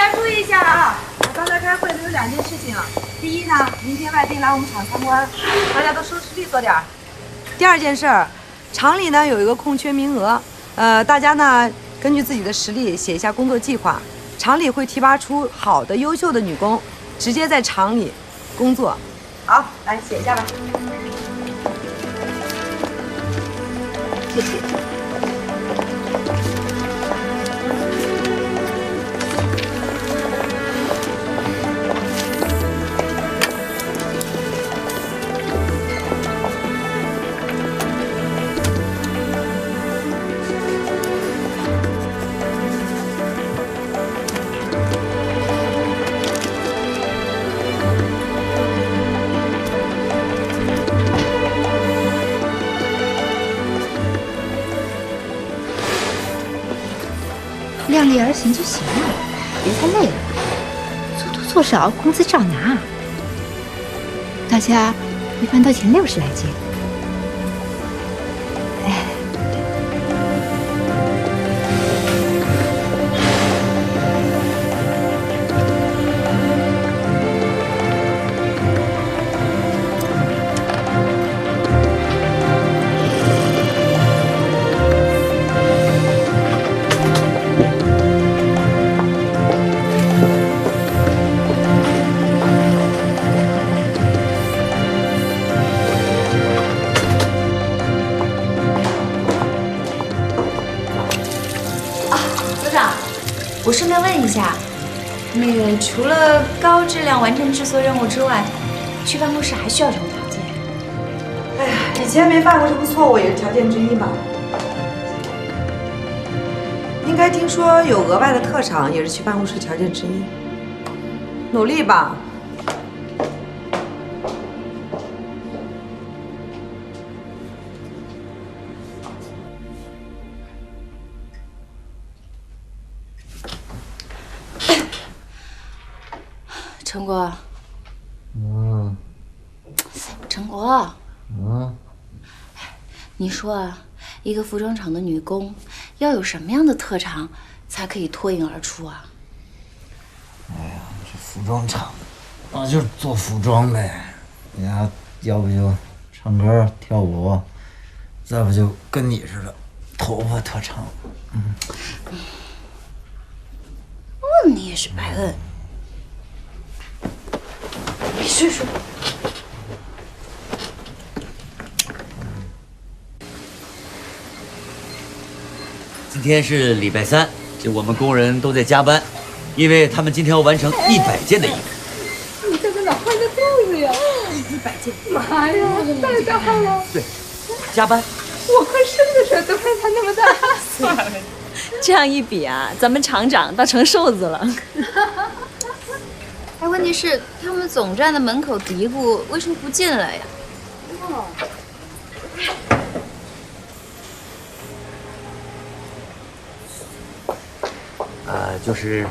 家注意一下啊！刚才开会的有2件事情。第一呢，明天外宾来我们厂参观，大家都收拾利索点儿。第2件事儿，厂里呢有一个空缺名额，大家呢根据自己的实力写一下工作计划，厂里会提拔出好的、优秀的女工，直接在厂里工作。好，来写一下吧。谢谢。量力而行就行了，别太累了。做多做少，工资照拿。大家一般到前60来斤。哎，我顺便问一下，那个除了高质量完成制作任务之外，去办公室还需要什么条件？哎呀，以前没犯过什么错误也是条件之一吧。应该听说有额外的特长也是去办公室条件之一。努力吧。陈国，陈国，你说啊，一个服装厂的女工要有什么样的特长才可以脱颖而出啊？哎呀，这服装厂，那就是做服装呗。呀，要不就唱歌跳舞，再不就跟你似的，头发特长。你也是白恩。你睡睡。今天是礼拜3，就我们工人都在加班，因为他们今天要完成100件的衣服。你这个哪换个肚子呀？100件！妈呀，太大了！对，加班。我快生的时候都快才那么大。算了，这样一比啊，咱们厂长倒成瘦子了。哎，问题是他们总站在门口嘀咕，为什么不进来呀？就是。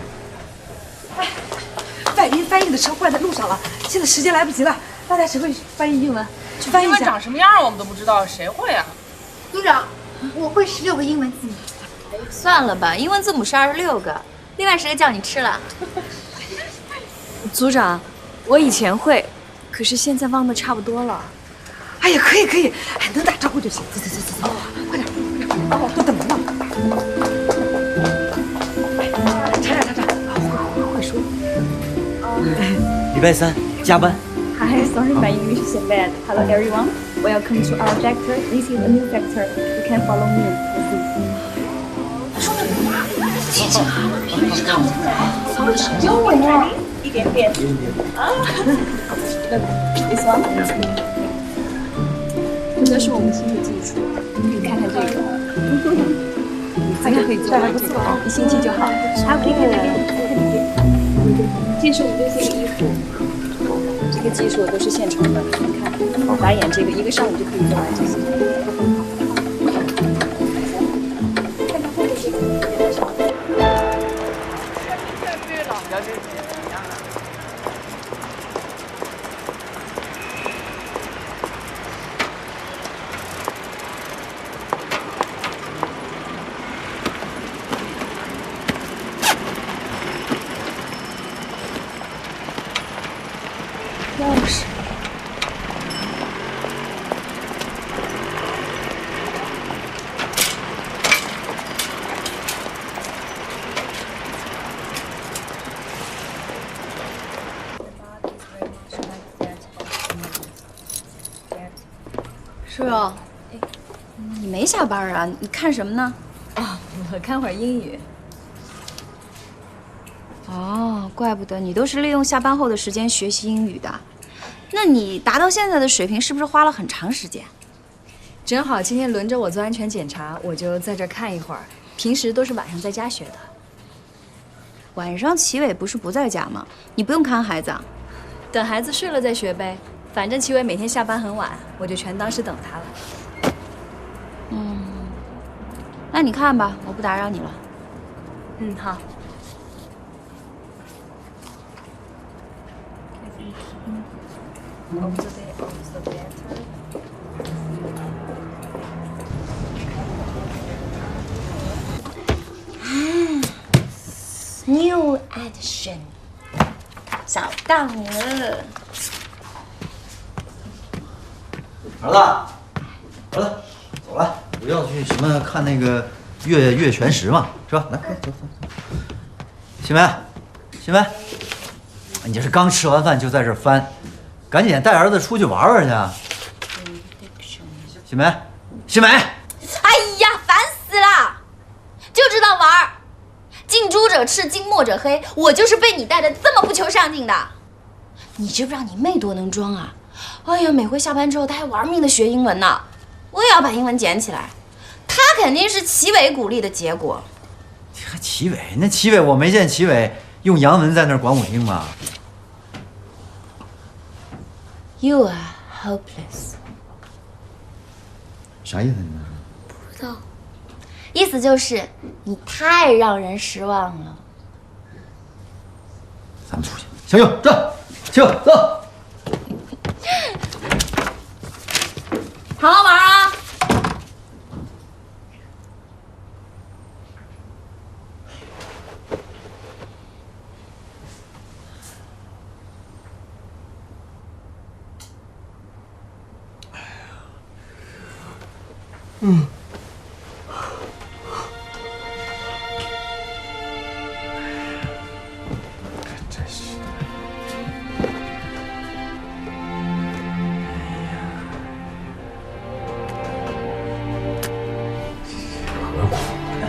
外宾翻译的车坏在路上了，现在时间来不及了。大家谁会翻译英文？去翻译一下。英文长什么样我们都不知道，谁会啊？组长，我会16个英文字母。算了吧，英文字母是26个，另外10个叫你吃了。组长，我以前会，可是现在忘得差不多了。哎呀，可以可以，哎，能打招呼就行。走走走走走，快点快点，哦，都等着呢。查，会说。礼拜3加班。Hi, sorry, my English is so bad. Hello, everyone. Welcome to our factor. This is a new factor. You can follow me. This one. 这个是我们新的技术，你看看这个，这个可以做完这个，1星期就好。好，可以看这边。这是我们这些衣服。这个技术都是现成的，你看，打眼这个1个上午就可以做完这些。钥匙。舒柔，你没下班啊？你看什么呢？我看会儿英语。哦，怪不得你都是利用下班后的时间学习英语的。那你达到现在的水平，是不是花了很长时间？正好今天轮着我做安全检查，我就在这儿看一会儿。平时都是晚上在家学的。晚上齐伟不是不在家吗？你不用看孩子啊？等孩子睡了再学呗。反正齐伟每天下班很晚，我就全当是等他了。那你看吧，我不打扰你了。嗯，好。New edition， 找到了。儿子，走了，不要去什么看那个月全食嘛，是吧？来，走。新梅，你这是刚吃完饭就在这翻，赶紧带儿子出去玩玩去。新梅，哎呀，烦死了！就知道玩儿，近朱者赤，近墨者黑。我就是被你带的这么不求上进的。你知不知道你妹多能装啊？哎呀，每回下班之后，她还玩命的学英文呢。我也要把英文捡起来。她肯定是齐伟鼓励的结果。还齐伟？那齐伟我没见齐伟用洋文在那儿管我听嘛。You are hopeless。啥意思？你们说？不知道。意思就是你太让人失望了。咱们出去。小勇，这，去走。好好玩啊！真是的。何苦呢？